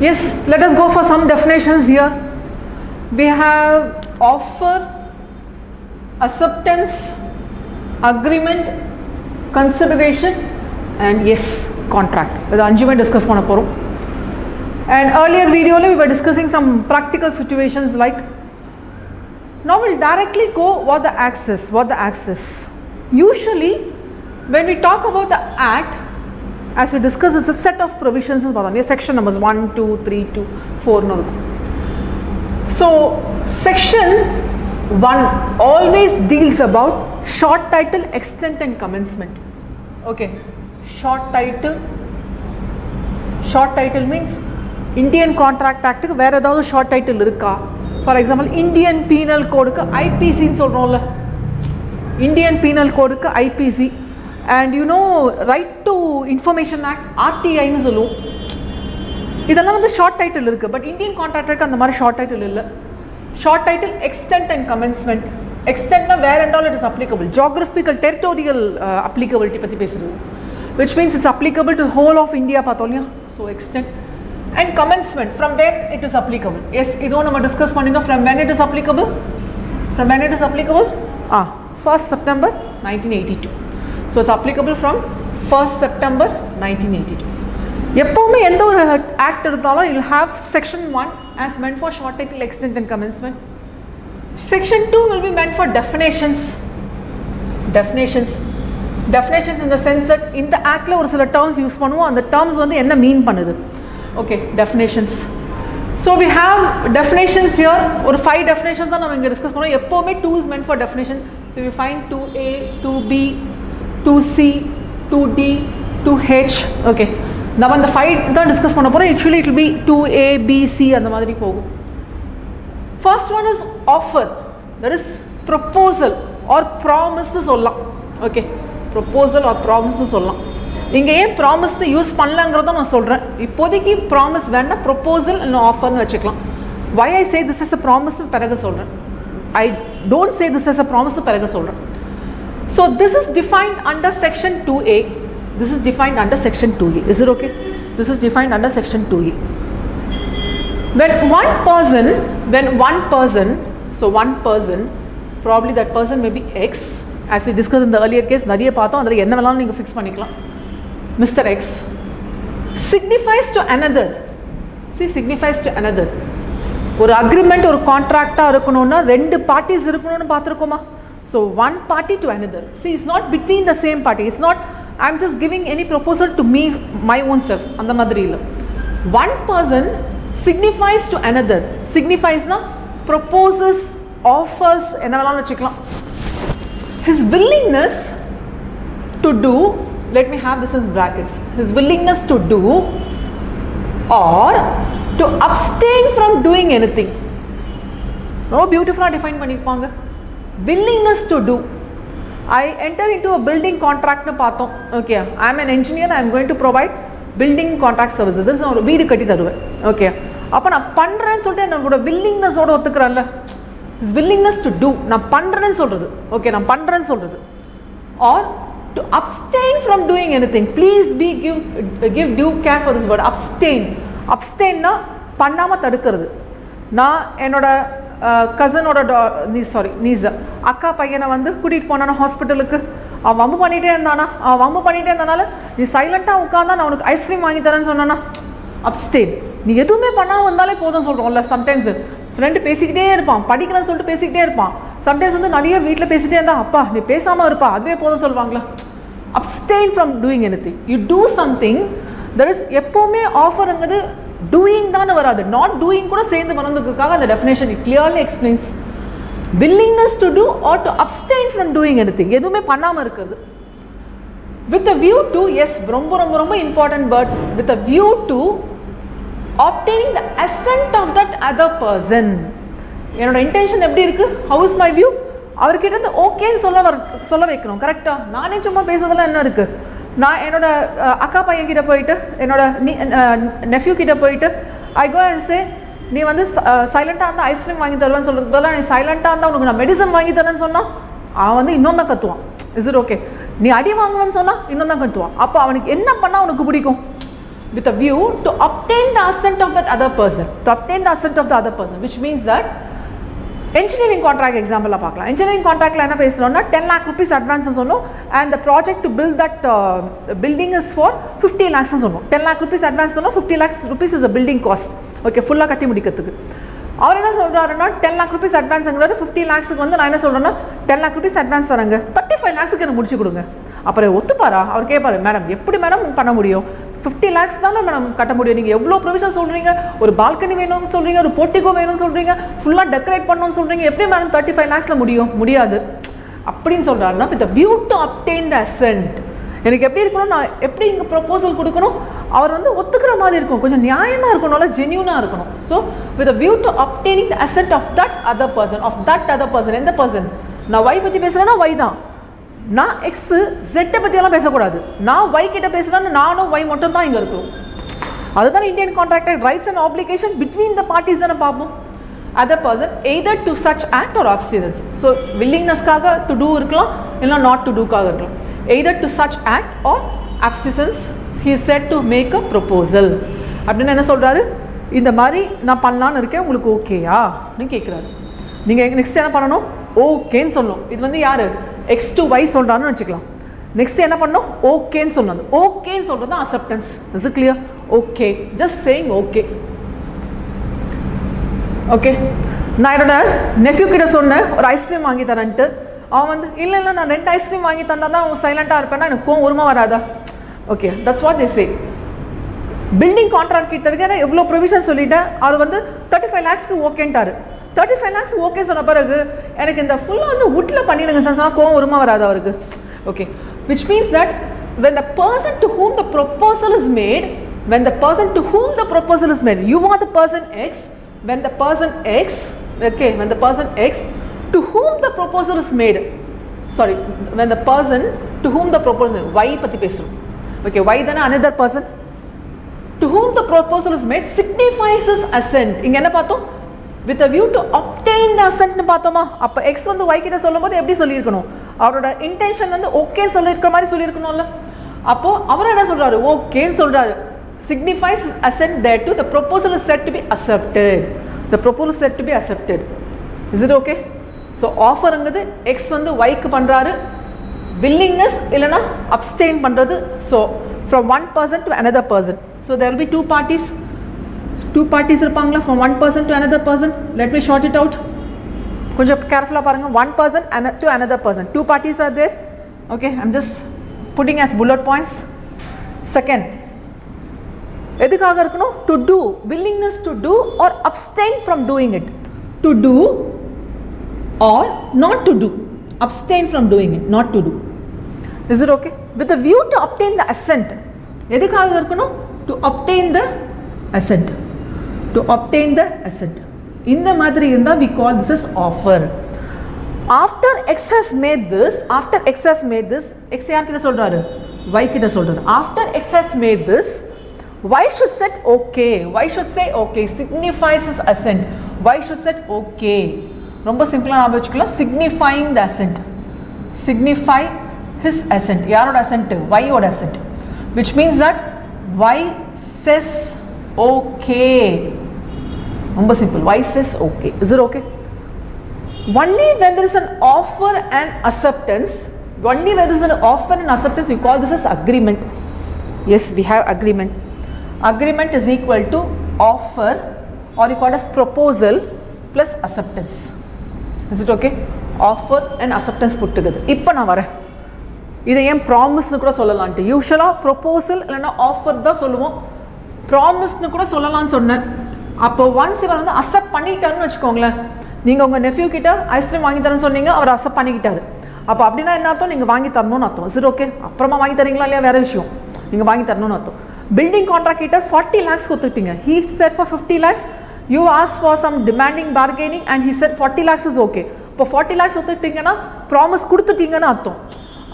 Yes, let us go for some definitions here. We have offer, acceptance, agreement, consideration, and yes, contract. Idu anjume discuss panna porom. And earlier video we were discussing some practical situations like. Now we'll directly go what the acts is. Usually when we talk about the act, as we discussed, it's a set of provisions. Section numbers 1, 2, 3 to 4 no. So section 1 always deals about short title, extent and commencement. Okay, short title means Indian Contract Act ku vera edavadhu short title irukka. For example, Indian Penal Code ku IPC nu solrolla. Indian Penal Code ku IPC, and you know Right to Information Act RTI nu solluvom. Idella vandu short title irukku, but Indian Contract Act andha mari short title illa. Short title, extent and commencement. Extent na where and all it is applicable, geographical territorial applicability patti pesudhu, which means it's applicable to the whole of India patholiya. So extent and commencement, from where it is applicable. Yes, idu nama discuss panninga, from when it is applicable. 1st September 1982. So it's applicable from 1st September 1982. எப்பவுமே எந்த ஒரு act எடுத்தாலும் you'll have section 1 as meant for short title, extent and commencement. Section 2 will be meant for definitions in the sense that in the act la ஒரு சில terms use பண்ணுவோம், அந்த terms வந்து என்ன மீன் பண்ணுது. Okay, definitions. So we have definitions here, or 5 definitions தான் நம்ம இங்க டிஸ்கஸ் பண்ணோம். எப்பவுமே 2 is meant for definition. So we find 2A, 2B, 2C, 2D, 2H. Okay, நம்ம அந்த 5 தான் டிஸ்கஸ் பண்ண போறோம். Actually it will be 2A, B, C அந்த மாதிரி போகும். First one is offer, that is proposal or promise சொல்லலாம். Okay, proposal or promise சொல்லலாம். இங்கே ஏன் ப்ராமிஸ் யூஸ் பண்ணலங்கிறத நான் சொல்கிறேன். இப்போதைக்கு ப்ராமிஸ் வேண்டாம், ப்ரொப்போசல் இல்லை ஆஃபர்னு வச்சுக்கலாம். Why I say this is a promise பிறகு சொல்கிறேன். I don't say this is a promise பிறகு சொல்கிறேன். So this is defined under section 2A. This is defined under section 2A. Is it okay? This is defined under section 2A. When one person, so one person, probably that person may be X, as we discussed in the earlier case, நிறைய பார்த்தோம், அதில் என்ன வேணாலும் நீங்கள் fix பண்ணிக்கலாம். Mr. X signifies to another. See, signifies to another. ஒரு agreement, ஒரு கான்ட்ராக்டா இருக்கணும்னா 2 பார்ட்டிஸ் இருக்கணும்னு பார்த்துருக்கோமா? So one party to another. See, it's not between the same party. It's not I'm just giving any proposal to me, my own self. அந்த மாதிரி இல்லை. One person signifies to another. Signifies na proposes, offers, என்ன வேணாலும் வச்சுக்கலாம். His willingness to do, let me have this in brackets, his willingness to do or to abstain from doing anything. No, beautifully defined பண்ணிருப்பாங்க. Willingness to do. I enter into a building contract னு பார்த்தோம். Okay, I am an engineer, I am going to provide building contract services. this ஒரு வீடு கட்டி தருவேன். Okay, அப்ப நான் பண்றேன்னு சொல்லிட்டு என்னோட willingness ஓட ஒத்துக்கறேன்ல. his willingness to do, நான் பண்றேன்னு சொல்றது. Okay, நான் பண்றேன்னு சொல்றது. Or to abstain from doing anything. Please give due care for this word, abstain. Abstain na பண்ணாம தடுக்கிறது. நான் என்னோட கசனோட நீஸ் அக்கா பையனை வந்து கூட்டிகிட்டு போனானா ஹாஸ்பிட்டலுக்கு, அவன் வம்பு பண்ணிகிட்டே இருந்தானா நீ சைலண்ட்டாக உட்காந்தா நான் உனக்கு ஐஸ்கிரீம் வாங்கி தரேன்னு சொன்னானா அப்ஸ்டெயின். நீ எதுவுமே பண்ணாமல் வந்தாலே போதும் சொல்கிறோம்ல. சம்டைம்ஸ் ஃப்ரெண்டு பேசிக்கிட்டே இருப்பான், படிக்கிறேன்னு சொல்லிட்டு பேசிக்கிட்டே இருப்பான். சம்டைம்ஸ் வந்து நிறைய வீட்டில் பேசிகிட்டே இருந்தா அப்பா நீ பேசாமல் இருப்பா அதுவே போதும் சொல்லுவாங்களா. Abstain from doing anything. You do something. That is எப்போவுமே ஆஃபருங்கிறது டூயிங் தானே வராது, நாட் டூயிங் கூட சேர்ந்து வரதுக்காக அந்த definition it clearly explains. willingness to do or to abstain from doing anything. எதுவுமே பண்ணாமல் இருக்கிறது. with a view to, yes, ரொம்ப ரொம்ப ரொம்ப important word, with a view to obtaining the assent of that other person. என்னோட intention எப்படி இருக்கு, how is my view, அவர்கிட்ட இருந்து ஓகேன்னு சொல்ல வைக்கணும். கரெக்டா? நானே சும்மா பேசுறதுலாம் என்ன இருக்கு, நான் என்னோட அக்கா பையன் கிட்ட போயிட்டு என்னோட நெஃப்யூ கிட்ட போயிட்டு ஐ கோ அண்ட் சே நீ வந்து சைலண்டாக இருந்தால் ஐஸ்கிரீம் வாங்கி தருவேன்னு சொல்கிறதுக்கு பதிலாக நீ சைலண்டாக இருந்தால் உனக்கு நான் மெடிசன் வாங்கி தரேன்னு சொன்னால் அவன் வந்து இன்னும் தான் கத்துவான். Is it okay? நீ அடி வாங்குவேன்னு சொன்னால் இன்னும் தான் கத்துவான். அப்போ அவனுக்கு என்ன பண்ணால் உனக்கு பிடிக்கும்? with a view to obtain the assent of that other person, which means that engineering contract example பார்க்கலாம். engineering contractல என்ன பேசுறோம்னா 10 lakh rupees advance னு சொன்னோம், and the project to build that building is for 50 lakhs னு சொன்னோம். 10 lakh rupees advance சொன்னோம், 50 lakhs rupees is the building cost. Okay, ஃபுல்லா கட்டி முடிக்கிறதுக்கு அவர் என்ன சொல்றாருன்னா 10 lakh rupees advanceங்கிறது 50 lakhsக்கு வந்து நான் என்ன சொல்றேன்னா 10 lakh rupees advance தரங்க, 35 lakhsக்கு என்ன முடிச்சு கொடுங்க. அப்புறம் ஒத்துப்பாரா? அவர் கேட்பாரு, மேடம் எப்படி மேடம் பண்ண முடியும், 50 lakhs தான் மேடம் கட்ட முடியும், நீங்கள் எவ்வளோ ப்ரொவிஷன் சொல்கிறீங்க, ஒரு பால்கனி வேணும்னு சொல்கிறீங்க, ஒரு போர்ட்டிகோ வேணும்னு சொல்கிறீங்க, ஃபுல்லாக டெக்கரேட் பண்ணணும்னு சொல்கிறீங்க, எப்படி மேடம் 35 lakhsல முடியாது அப்படின்னு சொல்கிறாருன்னா with view to obtain the ascent. எனக்கு எப்படி இருக்கணும், நான் எப்படி இங்கே ப்ரொபோசல் கொடுக்கணும், அவர் வந்து ஒத்துக்கிற மாதிரி இருக்கும், கொஞ்சம் நியாயமாக இருக்கணும்ல, ஜென்யூனாக இருக்கணும். So with view to obtaining the assent of that other person, எந்த பர்சன், நான் ஒய் பற்றி பேசுகிறேன்னா ஒய் தான், நான் எக்ஸ் ஜெட்டை பற்றியெல்லாம் பேசக்கூடாது, நான் ஒய் கிட்ட பேசுகிறேன்னா நானும் ஒய் மட்டும் தான் இங்கே இருக்கும். அதுதான் Indian contract rights and application between the parties தானே பார்ப்போம். Other person either to such act or abstinence. So வில்லிங்னஸ்க்காக டு டூ இருக்கலாம், இல்லை நாட் டு டூக்காக இருக்கலாம். Either to such act or abstinence he is said to make a proposal. அப்படின்னு என்ன சொல்கிறாரு, இந்த மாதிரி நான் பண்ணலான்னு இருக்கேன், உங்களுக்கு ஓகேயா அப்படின்னு கேட்குறாரு. நீங்கள் நெக்ஸ்ட் என்ன பண்ணணும், ஓகேன்னு சொல்லணும். இது வந்து யார், எக்ஸ் டு ஒய் சொல்கிறான்னு வச்சுக்கலாம். நெக்ஸ்ட் என்ன பண்ணணும், ஓகேன்னு சொல்லணும். ஓகேன்னு சொல்கிறது தான் acceptance. Is it clear? Okay, just saying okay. Okay, நான் என்னோட நெஃப்யூ கிட்ட சொன்னேன் ஒரு ஐஸ்கிரீம் வாங்கி தரேன்ட்டு, அவன் வந்து இல்லை நான் 2 ஐஸ்கிரீம் வாங்கி தந்தால் தான் அவன் சைலண்ட்டாக இருப்பேன்னா எனக்கு கோவம் வருமா வராதா? Okay, that's what they say. Building contract கிட்ட இருக்க எவ்வளோ ப்ரொவிஷன் சொல்லிட்டேன், அவர் வந்து 35 lakhsக்கு ஓகேன்ட்டாரு. 35 lakhs ஓகே சொன்ன பிறகு எனக்கு இந்த ஃபுல்லாக வந்து வுட்டில் பண்ணிடுங்க சார் சொன்னால் கோவம் வருமா வராது அவருக்கு? Okay, which means that when the person to whom the proposal is made, you are the person X, when the person X to whom the proposal is made, sorry, when the person to whom the proposal, Y பற்றி பேசுகிறோம். Okay, why then another person to whom the proposal is made signifies his assent. இங்க என்ன பார்த்தோம், with a view to obtain the assent னு பார்த்தோமா. அப்ப x வந்து y கிட்ட சொல்லும்போது எப்படி சொல்லியிருக்கணும், அவரோட இன்டென்ஷன் வந்து ஓகே சொல்லியிருக்க மாதிரி சொல்லியிருக்கணும்ல. அப்போ அவர் என்ன சொல்றாரு, ஓகேன்னு சொல்றாரு, signifies his assent thereto, the proposal is said to be accepted. Is it okay? So ஆஃபர்ங்கிறது x வந்து y க்கு பண்றாரு, willingness இல்லனா abstain பண்றது. So from one person to another person, so there will be two parties இருப்பாங்களா, from one person to another person. Let me short it out, கொஞ்சம் கேர்ஃபுல்லா பாருங்க. one person to another person, two parties are there. Okay, I'm just putting as bullet points. Second, எதுக்காக இருக்கணும், to do, willingness to do or abstain from doing it, to do or not to do, abstain from doing it, not to do. Is it okay? With a view to obtain the assent, எதுக்காக இருக்கணும், to obtain the assent, இந்த மாதிரி இருந்தா we call this as offer. After x has made this, x யார் கிட்ட சொல்றாரு, y கிட்ட சொல்றாரு. After x has made this, y should say okay, signifies his assent. Y should say okay. ரொம்ப சிம்பிளா ஞாபகம் வச்சுக்கலாம், signifying the assent, signify his assent. யாரோட assent, y ஓட assent, which means that y says okay. ரொம்ப simple, y says okay. Is it okay? Only when there is an offer and acceptance, you call this as agreement. Yes, we have agreement. Agreement is equal to offer, or you call it as proposal plus acceptance. Is it okay? Offer and acceptance put together. இப்போ நான் வரேன், இதை ஏன் ப்ராமிஸ்னு கூட சொல்லலான்ட்டு. யூஸ்வலாக proposal இல்லைன்னா offer தான் சொல்லுவோம், ப்ராமிஸ்னு கூட சொல்லலாம்னு சொன்னேன். அப்போ ஒன்ஸ் இவர் வந்து அக்செப்ட் பண்ணிட்டாருன்னு வச்சுக்கோங்களேன், நீங்கள் உங்கள் நெஃப்யூ கிட்ட ஐஸ்கிரீம் வாங்கி தரேன்னு சொன்னீங்க, அவர் அக்செப்ட் பண்ணிக்கிட்டாரு. அப்போ அப்படின்னா என்ன அர்த்தம், நீங்கள் வாங்கி தரணும்னு அர்த்தம். Is it okay? அப்புறமா வாங்கி தரீங்களா இல்லையா வேறு விஷயம், நீங்கள் வாங்கி தரணும்னு அர்த்தம். பில்டிங் கான்ட்ராக்ட் கிட்ட 40 lakhs கொடுத்துட்டீங்க, he said for 50 lakhs, you asked for some demanding bargaining and he said 40 lakhs is okay. இப்போ 40 lakhs கொடுத்துட்டீங்கன்னா ப்ராமிஸ் கொடுத்துட்டீங்கன்னு அர்த்தம்.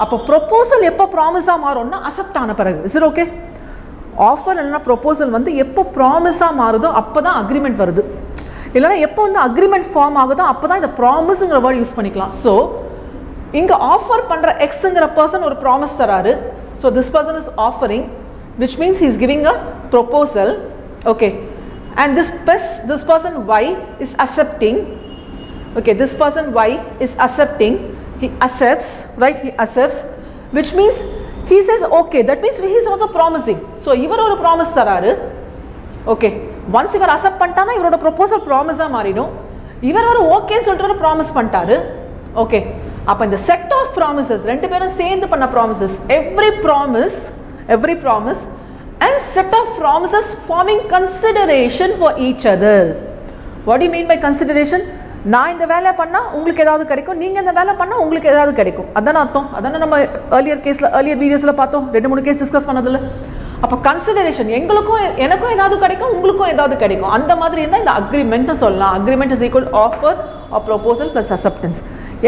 அப்போ ப்ரொபோசல் எப்போ ப்ராமிஸாக மாறும்னா அக்செப்ட் ஆன பிறகு. Is it okay? ஆஃபர் இல்லைன்னா ப்ரொபோசல் வந்து எப்போ ப்ராமிஸாக மாறுதோ அப்போ தான் அக்ரிமெண்ட் வருது, இல்லைனா எப்போ வந்து அக்ரிமெண்ட் ஃபார்ம் ஆகுதோ அப்போ தான் இந்த ப்ராமிஸுங்கிற வேர்டு யூஸ் பண்ணிக்கலாம். ஸோ இங்கே ஆஃபர் பண்ணுற எக்ஸுங்கிற பர்சன் ஒரு ப்ராமிஸ் தராரு. So this person is offering, which means he is giving a proposal, okay, and this person Y is accepting, okay, this person Y is accepting, he accepts, right, he accepts, which means he says okay, that means he is also promising. So ivar oru promise tararu, okay, once ivar accept pantana ivaroda proposal promise ah marinum, ivar oru okay solra promise pantaru, okay. அப்ப இந்த set of promises ரெண்டு பேரும் சேர்ந்து பண்ண promises, every promise and set of promises forming consideration for each other. What do you mean by consideration? நான் இந்த வேலை பண்ணா உங்களுக்கு ஏதாவது கிடைக்கும், நீங்க இந்த வேலை பண்ணா உங்களுக்கு ஏதாவது கிடைக்கும், அதான அர்த்தம். அதான நம்ம earlier videosல பார்த்தோம், 2-3 கேஸ் டிஸ்கஸ் பண்ணதுல. அப்ப கன்சிடரேஷன், எங்களுக்கும் எனக்கும் ஏதாவது கிடைக்கும், உங்களுக்கும் ஏதாவது கிடைக்கும், அந்த மாதிரி இருந்தா இந்த அக்ரிமெண்ட் சொல்லலாம். Agreement is equal offer or proposal plus acceptance.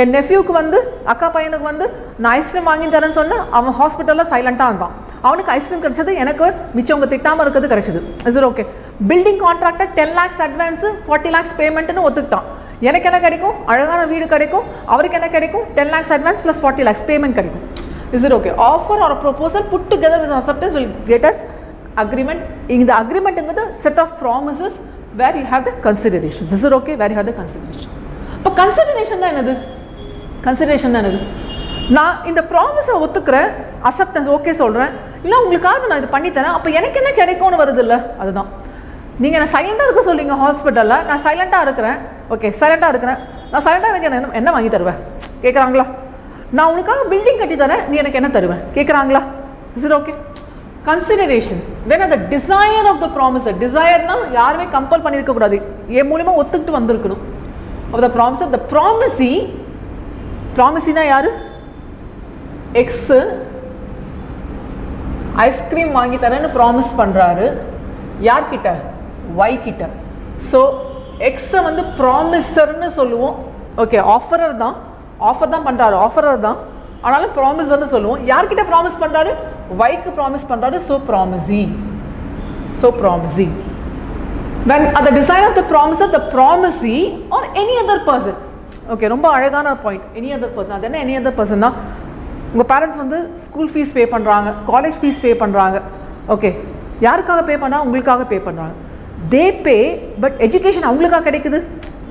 என் நெஃப்யூக்கு வந்து அக்கா பையனுக்கு வந்து நான் ஐஸ்கிரீம் வாங்கி தரேன்னு சொன்னால் அவன் ஹாஸ்பிட்டலில் சைலண்டாக இருந்தான், அவனுக்கு ஐஸ்கிரீம் கிடைச்சது, எனக்கு மிச்சவங்க திட்டாமல் இருக்கிறது கிடைச்சது. Is it okay? Building contractor 10 lakhs advance 40 lakhs பேமெண்ட்னு ஒத்துக்கிட்டான். எனக்கு என்ன கிடைக்கும்? அழகான வீடு கிடைக்கும். அவருக்கு என்ன கிடைக்கும்? 10 lakhs advance plus 40 lakhs payment கிடைக்கும். Is it okay? Offer or a proposal put together with acceptance will get us agreement. In the agreement is the set of promises where you have the considerations. Is it okay? Where you have the consideration. But consideration da enadhu? Consideration da enadhu? நான் இந்த ப்ராமிஸை ஒத்துக்கிறேன், acceptance okay சொல்கிறேன், இல்லை உங்களுக்காக நான் இது பண்ணித்தரேன், அப்போ எனக்கு என்ன கிடைக்கும்னு வருது இல்லை? அதுதான் நீங்கள் நான் சைலண்டாக இருக்க சொல்றீங்க ஹாஸ்பிட்டலில், நான் சைலண்டாக இருக்கிறேன், ஓகே சைலண்டாக இருக்கிறேன், நான் சைலண்டாக இருக்க என்ன வாங்கி தருவேன் கேட்குறாங்களா? நான் உனக்காக பில்டிங் கட்டி தரேன், நீ எனக்கு என்ன தருவேன் கேட்குறாங்களா? Is it okay? Consideration when are the desire of the promiser, desire-னா யாருமே கம்பல் பண்ணியிருக்க கூடாது, என் மூலமா ஒத்துக்கிட்டு வந்திருக்கணும். of the promiser, the promisee-னா யாரு? எக்ஸ் ஐஸ்கிரீம் வாங்கி தரேன்னு ப்ராமிஸ் பண்ணுறாரு, யார்கிட்ட? ஒய் கிட்ட. ஸோ எக்ஸை வந்து ப்ராமிசர்னு சொல்லுவோம், ஓகே ஆஃபரர் தான், ஆஃபர் தான் பண்ணுறாரு, ஆஃபரர் தான், ஆனாலும் ப்ராமிசர்னு சொல்லுவோம். யார்கிட்ட ப்ராமிஸ் பண்ணுறாரு? ஒய்க்கு ப்ராமிஸ் பண்ணுறாரு. So ப்ராமிசி. when at the desire of the promiser, the promisee or any other person, okay ரொம்ப அழகான பாயிண்ட், எனி அதர் பர்சன். அது என்ன எனி அதர் பர்சன் தான்? உங்கள் பேரண்ட்ஸ் வந்து ஸ்கூல் ஃபீஸ் பே பண்ணுறாங்க, காலேஜ் ஃபீஸ் பே பண்ணுறாங்க, ஓகே யாருக்காக பே பண்ணால்? உங்களுக்காக பே பண்ணுறாங்க. தே பே, பட் எஜுகேஷன் அவங்களுக்காக கிடைக்குது.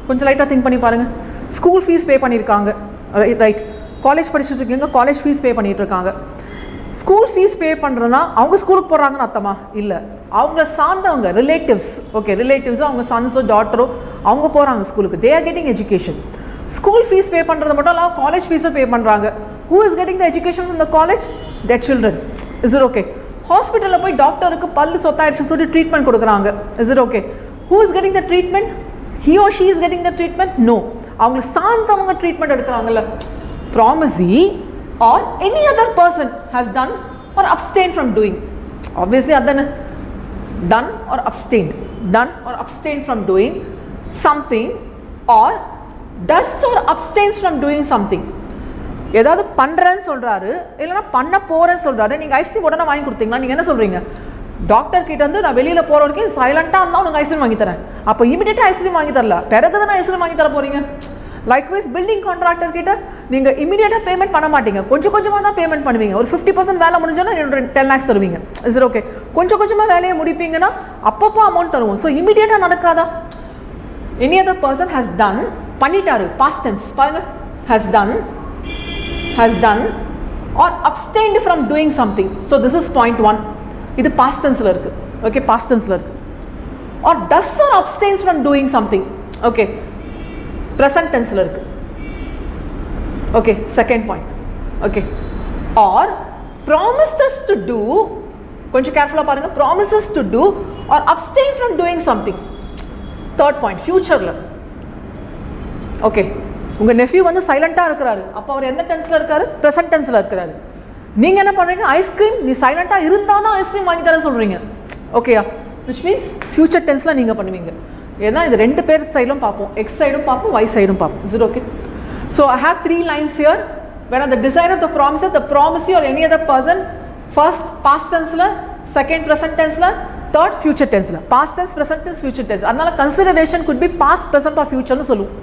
கொஞ்சம் லைட்டாக திங்க் பண்ணி பாருங்கள். ஸ்கூல் ஃபீஸ் பே பண்ணியிருக்காங்க, ரைட், காலேஜ் படிச்சுட்டு இருக்கீங்க, காலேஜ் ஃபீஸ் பே பண்ணிகிட்டு இருக்காங்க. ஸ்கூல் ஃபீஸ் பே பண்ணுறதுனா அவங்க ஸ்கூலுக்கு போகிறாங்கன்னு அர்த்தமா? இல்லை, அவங்க சார்ந்தவங்க ரிலேட்டிவ்ஸ், ஓகே ரிலேட்டிவ்ஸோ அவங்க சன்ஸோ டாட்டரோ அவங்க போகிறாங்க ஸ்கூலுக்கு, they are getting education. School fees pay பண்ணுறது மட்டும் இல்லாமல் காலேஜ் ஃபீஸும் பே பண்ணுறாங்க. Who is getting the education from the college? their children. Is it okay? ஹாஸ்பிட்டலில் போய் டாக்டருக்கு பல்லு சொத்தாயிடுச்சு சொல்லி ட்ரீட்மெண்ட் கொடுக்குறாங்க. Is it okay? Who is getting the treatment? he or she is getting the treatment? No, அவங்களை சார்ந்தவங்க treatment எடுக்கிறாங்கல்ல. promisee or any other person has done or abstained from doing. Obviously adana done or abstained from doing something or does or abstains from doing something. ஏதாவது பண்ணுறேன்னு சொல்கிறாரு, இல்லைனா பண்ண போகிறேன்னு சொல்கிறாரு. நீங்கள் ஐஸ்கிரீம் உடனே வாங்கி கொடுத்தீங்களா? நீங்கள் என்ன சொல்கிறீங்க? டாக்டர் கிட்ட வந்து நான் வெளியில் போகிற வரைக்கும் சைலண்ட்டாக இருந்தால் உனக்கு ஐஸ்கிரீம் வாங்கி தரேன். அப்போ இமீடியட்டாக ஐஸ்கிரீம் வாங்கி தரல, பிறகு தான் ஐஸ்கிரீம் வாங்கி தர போகிறீங்க. லைக்வைஸ் பில்டிங் கான்ட்ராக்டர் கிட்ட நீங்கள் இமீடியட்டாக பேமெண்ட் பண்ண மாட்டீங்க, கொஞ்சம் கொஞ்சமாக தான் பேமெண்ட் பண்ணுவீங்க. ஒரு 50% வேலை முடிஞ்சோன்னா 10 lakhs தருவீங்க. Is it okay? கொஞ்சம் கொஞ்சமாக வேலையை முடிப்பீங்கன்னா அப்பப்போ அமௌண்ட் தருவோம். ஸோ இமீடியட்டாக நடக்காதா? Any other person has done, பண்ணிட்டாரு, பாஸ்ட் டென்ஸ் பாருங்க, has done or abstained from doing something. So this is point 1. இது past tenseல இருக்கு, okay, past tenseல இருக்கு. or does or abstains from doing something, okay, present tenseல இருக்கு, okay, second point, okay. or promised us to do, கொஞ்சம் கேர்ஃபுல்லா பாருங்க, promises to do or abstain from doing something. third point, futureல, okay. உங்க nephew வந்து சைலண்டா இருக்கிறாரு, அப்போ அவர் எந்த டென்ஸ்ல இருக்காரு? பிரசன்ட் டென்ஸ்ல இருக்கிறாரு. நீங்க என்ன பண்றீங்க? ஐஸ்கிரீம் நீ சைலண்டா இருந்தாதான் ஐஸ்கிரீம் வாங்கி தரேன்னு சொல்றீங்க, ஓகேயா? which means future tenseல நீங்க பண்ணுவீங்க. ஏன்னா இது ரெண்டு பேர் சைடும் பார்ப்போம், x சைடும் பார்ப்போம், y சைடும் பார்ப்போம். is it okay? so I have 3 lines here. when are the desire of the promiser, the promisee or any other person, first past tenseல, second present tenseல, third future tenseல. past tense, present tense, future tense. அதனால consideration could be past, present or future னு சொல்லுவோம்.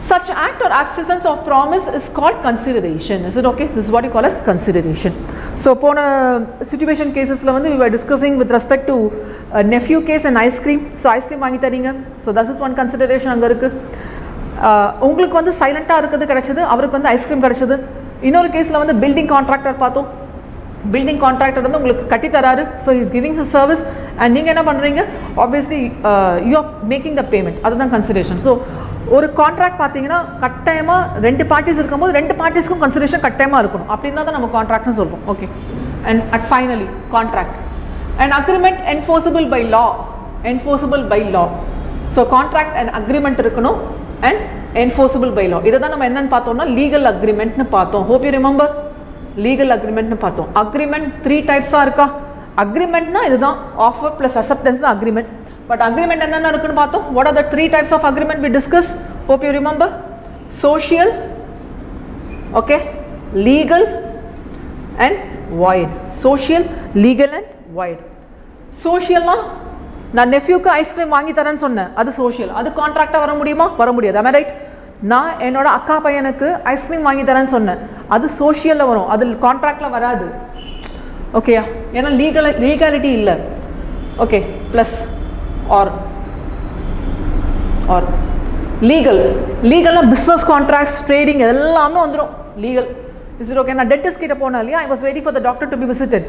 Such act or absence of promise is called consideration. Is it okay? This is what you call as consideration. So pona situation cases la vandu we were discussing with respect to a nephew case and ice cream. So ice cream vaangi tharinga, so that is one consideration anga irukku. உங்களுக்கு வந்து சைலண்டா இருக்குது கிடைச்சது, அவருக்கு வந்து ice cream கிடைச்சது. இன்னொரு கேஸ்ல வந்து பில்டிங் கான்ட்ராக்டர் பார்த்தோம், பில்டிங் கான்ட்ராக்டர் வந்து உங்களுக்கு கட்டி தராரு, so is giving his service and நீங்கள் என்ன பண்ணுறீங்க, obviously you are making the payment, அதுதான் கன்சிடரேஷன். ஸோ ஒரு கான்ட்ராக்ட் பார்த்தீங்கன்னா கட்டாயமாக 2 பார்ட்டிஸ் இருக்கும்போது 2 பார்ட்டிஸ்க்கும் கன்சிடரேஷன் கட்டாயமாக இருக்கணும், அப்படின்னா தான் நம்ம கான்ட்ராக்ட்னு சொல்கிறோம். Okay, and at finally contract and agreement enforceable by law, enforceable by law. So contract and agreement இருக்கணும் அண்ட் என்ஃபோர்ஸபிள் பை லா. இதை தான் நம்ம என்னன்னு பார்த்தோம்னா லீகல் அக்ரிமெண்ட்னு பார்த்தோம். ஹோப் யூ ரிமெம்பர், லீகல் அக்ரிமெண்ட்னு பார்த்தோம். அக்ரிமெண்ட் 3 டைப்ஸாக இருக்கா? அக்ரிமெண்ட்னா இதுதான், ஆஃபர் ப்ளஸ் அக்செப்டன்ஸ் தான் அக்ரிமெண்ட். பட் அக்ரிமெண்ட் என்னென்ன இருக்குன்னு பார்த்தோம். What are the 3 types of agreement we discuss? Hope you remember. Social, okay, legal and void. Social, legal and void. சோஷியல்னா நான் நெஃப்யூக்கு ஐஸ்கிரீம் வாங்கி தரேன்னு சொன்னேன், அது சோஷியல். அது கான்ட்ராக்டாக வர முடியுமா? வர முடியாது. am I right? நான் என்னோட அக்கா பையனுக்கு ஐஸ்கிரீம் வாங்கி தரேன்னு சொன்னேன், அது சோஷியலில் வரும், அது கான்ட்ராக்டில் வராது. ஓகேயா? ஏன்னா லீகாலிட்டி இல்லை. Okay, plus are are legal. லீகல்னால் பிஸ்னஸ் கான்ட்ராக்ட்ஸ், ட்ரேடிங் எல்லாமே வந்துடும் லீகல். Is it okay? நான் டென்டிஸ்ட் கிட்ட போனேன் இல்லையா, I was waiting for the doctor to be visited.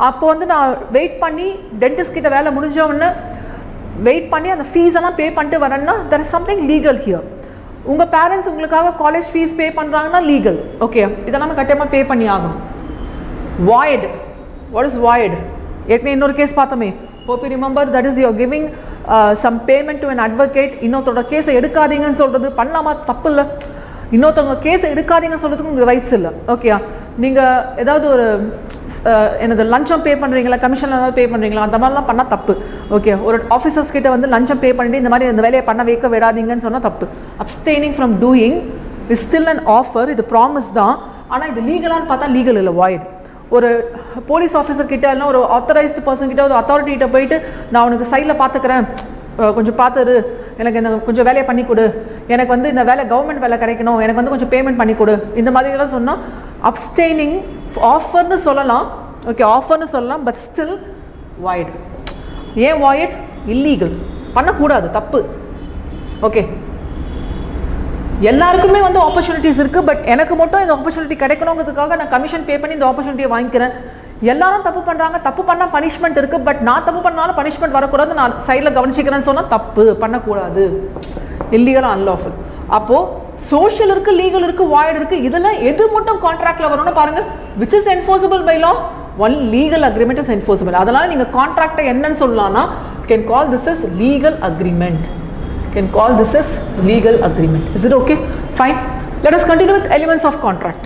அப்போ வந்து நான் வெயிட் பண்ணி டென்டிஸ்ட் கிட்ட வேலை முடிஞ்சவொடனே வெயிட் பண்ணி அந்த ஃபீஸ் எல்லாம் பே பண்ணிட்டு வரேன்னா there is something legal here. உங்கள் பேரண்ட்ஸ் உங்களுக்காக காலேஜ் ஃபீஸ் பே பண்ணுறாங்கன்னா லீகல். ஓகே, இதெல்லாம் கட்டாயமாக பே பண்ணி ஆகணும். வாய்டு. What is void? ஏற்கனவே இன்னொரு கேஸ் பார்த்தோமே, hope you remember. That is you're giving some payment to an advocate. இன்னொருத்தோட கேஸை எடுக்காதீங்கன்னு சொல்கிறது பண்ணலாமா? தப்பு இல்லை. இன்னொருத்தவங்க கேஸை எடுக்காதீங்கன்னு சொல்கிறதுக்கு உங்களுக்கு ரைட்ஸ் இல்லை. ஓகேயா? நீங்கள் ஏதாவது ஒரு என்னது லஞ்சம் பே பண்ணுறீங்களா, கமிஷனில் ஏதாவது பே பண்ணுறீங்களா, அந்த மாதிரிலாம் பண்ணால் தப்பு. ஓகே, ஒரு ஆஃபீஸர்ஸ் கிட்ட வந்து லஞ்சம் பே பண்ணிட்டு இந்த மாதிரி இந்த வேலையை பண்ண வைக்க விடாதீங்கன்னு சொன்னால் தப்பு. Abstaining from doing is still an offer. இது ப்ராமிஸ் தான், ஆனால் இது லீகலான்னு பார்த்தா லீகல் இல்லை, வாய்டு. ஒரு போலீஸ் ஆஃபீஸர் கிட்ட இல்லை ஒரு ஆத்தரைஸ்டு பர்சன் கிட்ட, ஒரு அத்தாரிட்டிகிட்ட போயிட்டு நான் உனக்கு சைடில் பார்த்துக்கிறேன், கொஞ்சம் பார்த்துரு, எனக்கு இந்த கொஞ்சம் வேலையை பண்ணி கொடு, எனக்கு வந்து இந்த வேலை கவர்மெண்ட் வேலை கிடைக்கணும், எனக்கு வந்து கொஞ்சம் பேமெண்ட் பண்ணி கொடு, இந்த மாதிரிலாம் சொன்னால் அப்ஸ்டெய்னிங். ஆஃபர்னு சொல்லலாம், ஓகே, ஆஃபர்னு சொல்லலாம், பட் ஸ்டில் வாய்டு. ஏன் வாய்ட்? இல்லீகல், பண்ணக்கூடாது, தப்பு. ஓகே, எல்லாருக்குமே வந்து ஆப்பர்ச்சுனிட்டிஸ் இருக்குது, பட் எனக்கு மட்டும் இந்த ஆப்பர்ச்சுனிட்டி கிடைக்கணுங்கிறதுக்காக நான் கமிஷன் பே பண்ணி இந்த ஆப்பர்ச்சுனிட்டியை வாங்கிக்கிறேன். எல்லாரும் தப்பு பண்ணுறாங்க, தப்பு பண்ணால் பனிஷ்மெண்ட் இருக்குது, பட் நான் தப்பு பண்ணாலும் பனிஷ்மெண்ட் வரக்கூடாது, நான் சைடில் கவனிச்சிக்கிறேன்னு சொன்னால் தப்பு, பண்ணக்கூடாது, இல்லீகலாக அன்லாஃபுல். அப்போது சோஷியல் இருக்குது, லீகல் இருக்குது, வாய்டு இருக்குது. இதெல்லாம் எது மட்டும் கான்ட்ராக்டில் வரும்னு பாருங்கள். Which is enforceable by law? One legal agreement is enforceable. அதனால் நீங்கள் கான்ட்ராக்டை என்னன்னு சொல்லலாம்னா can call this is legal agreement. Can call this as legal agreement. Is it okay? Fine. Let us continue with elements of contract.